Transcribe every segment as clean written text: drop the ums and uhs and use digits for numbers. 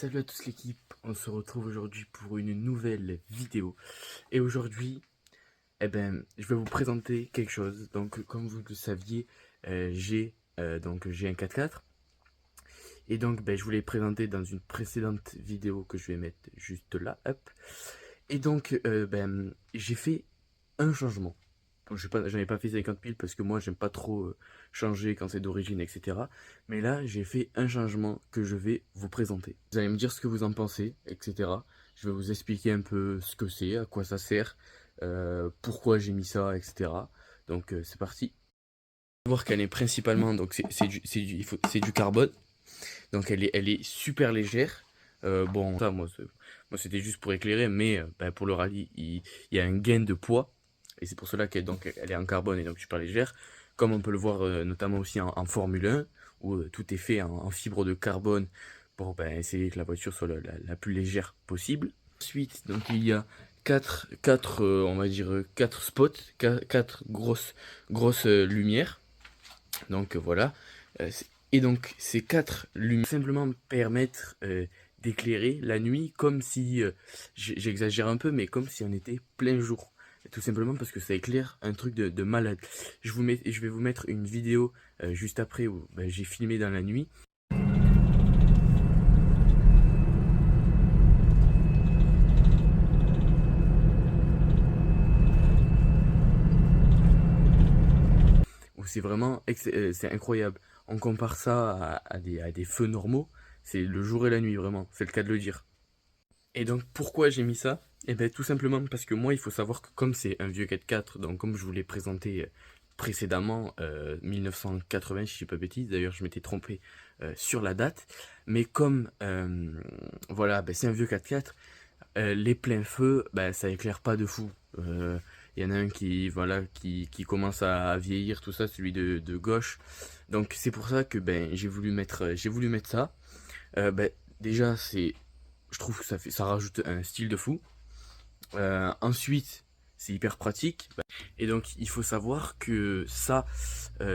Salut à tous l'équipe, on se retrouve aujourd'hui pour une nouvelle vidéo. Et aujourd'hui, je vais vous présenter quelque chose. Donc, comme vous le saviez, j'ai un 4x4. Et donc, je vous l'ai présenté dans une précédente vidéo que je vais mettre juste là. Hop. Et donc, j'ai fait un changement. Bon, j'en ai pas fait 50 000 parce que moi, j'aime pas trop changer quand c'est d'origine, etc. Mais là, j'ai fait un changement que je vais vous présenter. Vous allez me dire ce que vous en pensez, etc. Je vais vous expliquer un peu ce que c'est, à quoi ça sert, pourquoi j'ai mis ça, etc. Donc, c'est parti. On va voir qu'elle est principalement, donc c'est du carbone. Donc elle est super légère. Bon, ça, moi c'était juste pour éclairer, mais pour le rallye, il y a un gain de poids. Et c'est pour cela elle est en carbone et donc super légère. Comme on peut le voir notamment aussi en Formule 1, où tout est fait en fibre de carbone pour essayer que la voiture soit la plus légère possible. Ensuite, donc il y a on va dire 4 spots, 4 grosses lumières. Donc voilà. Et donc ces 4 lumières simplement permettre d'éclairer la nuit comme si, j'exagère un peu, mais comme si on était plein jour. Tout simplement parce que ça éclaire un truc de malade. Je vais vous mettre une vidéo juste après où j'ai filmé dans la nuit. Où c'est vraiment c'est incroyable. On compare ça à des feux normaux. C'est le jour et la nuit, vraiment. C'est le cas de le dire. Et donc pourquoi j'ai mis ça? Eh bien tout simplement parce que moi il faut savoir que comme c'est un vieux 4x4, donc comme je vous l'ai présenté précédemment, 1980 si je ne dis pas bêtise, d'ailleurs je m'étais trompé sur la date, mais comme voilà, c'est un vieux 4x4, les pleins feux, ça éclaire pas de fou. Il y en a un qui, voilà, qui commence à vieillir, tout ça, celui de gauche. Donc c'est pour ça que j'ai voulu mettre ça. Déjà c'est je trouve que ça rajoute un style de fou. Ensuite, c'est hyper pratique. Et donc, il faut savoir que ça,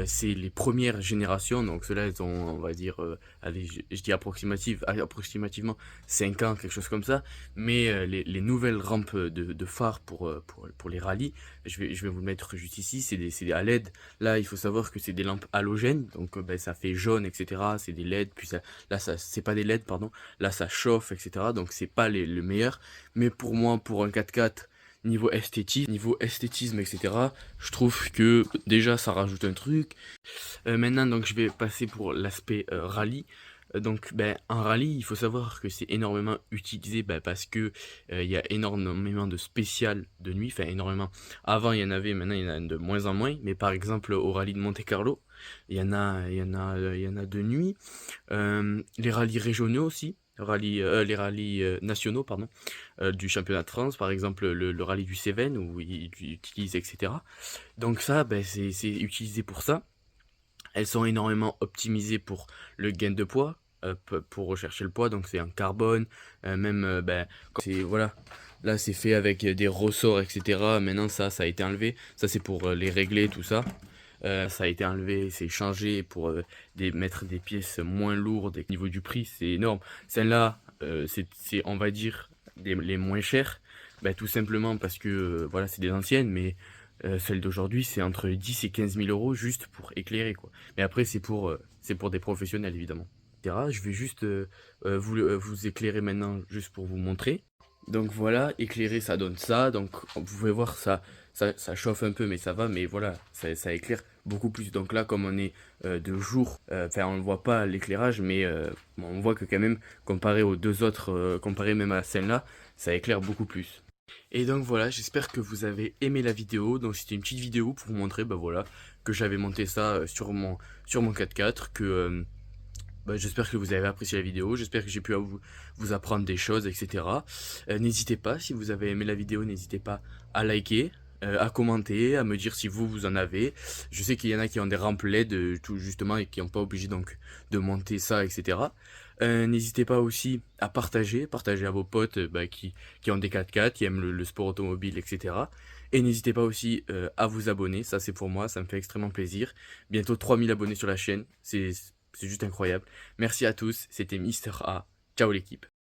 c'est les premières générations. Donc, ceux-là, elles ont, on va dire, allez, je dis approximativement 5 ans, quelque chose comme ça. Mais les nouvelles rampes de phares pour les rallyes, je vais vous le mettre juste ici, c'est des LED. Là, il faut savoir que c'est des lampes halogènes. Donc, ça fait jaune, etc. C'est des LED. Puis là, c'est pas des LED, pardon. Là, ça chauffe, etc. Donc, c'est pas le meilleur. Mais pour moi, pour un 4x4, niveau esthétisme, etc., je trouve que déjà ça rajoute un truc. Maintenant, donc je vais passer pour l'aspect rallye. Donc, en rallye, il faut savoir que c'est énormément utilisé parce que il y a énormément de spéciales de nuit. Enfin, énormément. Avant, il y en avait, maintenant, il y en a de moins en moins. Mais par exemple, au rallye de Monte-Carlo, il y en a de nuit. Les rallyes régionaux aussi. Les rallyes nationaux, pardon, du championnat de France, par exemple le rallye du Cévennes où ils utilisent, etc. Donc ça, c'est utilisé pour ça. Elles sont énormément optimisées pour le gain de poids, pour rechercher le poids, donc c'est en carbone, même, c'est, voilà, là c'est fait avec des ressorts, etc. Maintenant ça a été enlevé, ça c'est pour les régler, tout ça. Ça a été enlevé, c'est changé pour mettre des pièces moins lourdes. Et au niveau du prix, c'est énorme. Celle-là, on va dire, les moins chères. Tout simplement parce que, voilà, c'est des anciennes, mais celles d'aujourd'hui, c'est entre 10 et 15 000 euros juste pour éclairer, quoi. Mais après, c'est pour des professionnels, évidemment. Etc. Je vais juste vous éclairer maintenant, juste pour vous montrer. Donc voilà, éclairer ça donne ça, donc vous pouvez voir ça chauffe un peu mais ça va, mais voilà, ça éclaire beaucoup plus. Donc là comme on est de jour, enfin on ne voit pas l'éclairage mais bon, on voit que quand même comparé aux deux autres, comparé même à celle-là, ça éclaire beaucoup plus. Et donc voilà, j'espère que vous avez aimé la vidéo, donc c'était une petite vidéo pour vous montrer voilà, que j'avais monté ça sur mon 4x4, que j'espère que vous avez apprécié la vidéo, j'espère que j'ai pu vous apprendre des choses, etc. N'hésitez pas, si vous avez aimé la vidéo, n'hésitez pas à liker, à commenter, à me dire si vous en avez. Je sais qu'il y en a qui ont des rampes LED, tout justement, et qui n'ont pas obligé donc de monter ça, etc. N'hésitez pas aussi à partager à vos potes qui ont des 4x4, qui aiment le sport automobile, etc. Et n'hésitez pas aussi à vous abonner, ça c'est pour moi, ça me fait extrêmement plaisir. Bientôt 3000 abonnés sur la chaîne, c'est juste incroyable. Merci à tous, c'était Mister A. Ciao l'équipe.